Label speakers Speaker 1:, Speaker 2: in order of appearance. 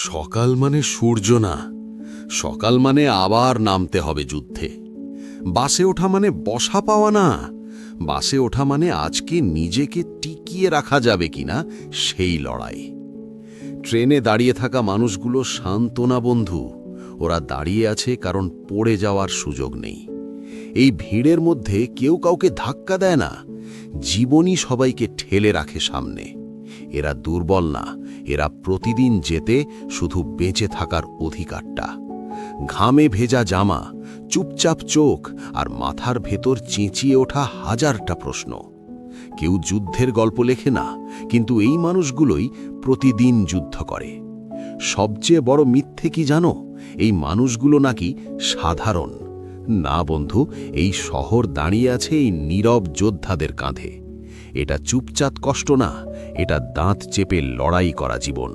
Speaker 1: সকাল মানে সূর্য না, সকাল মানে আবার নামতে হবে যুদ্ধে। বাসে ওঠা মানে বসা পাওয়া না, বাসে ওঠা মানে আজকে নিজেকে টিকিয়ে রাখা যাবে কিনা সেই লড়াই। ট্রেনে দাঁড়িয়ে থাকা মানুষগুলো শান্ত না বন্ধু, ওরা দাঁড়িয়ে আছে কারণ পড়ে যাওয়ার সুযোগ নেই। এই ভিড়ের মধ্যে কেউ কাউকে ধাক্কা দেয় না, জীবনই সবাইকে ঠেলে রাখে সামনে। এরা দুর্বল না, এরা প্রতিদিন যেতে শুধু বেঁচে থাকার অধিকারটা। ঘামে ভেজা জামা, চুপচাপ চোখ আর মাথার ভেতর চেঁচিয়ে ওঠা হাজারটা প্রশ্ন। কেউ যুদ্ধের গল্প লেখে না, কিন্তু এই মানুষগুলোই প্রতিদিন যুদ্ধ করে। সবচেয়ে বড় মিথ্যে কি জানো? এই মানুষগুলো নাকি সাধারণ না বন্ধু, এই শহর দাঁড়িয়ে আছে এই নীরব যোদ্ধাদের কাঁধে। এটা চুপচাপ কষ্ট না, এটা দাঁত চেপে লড়াই করা জীবন।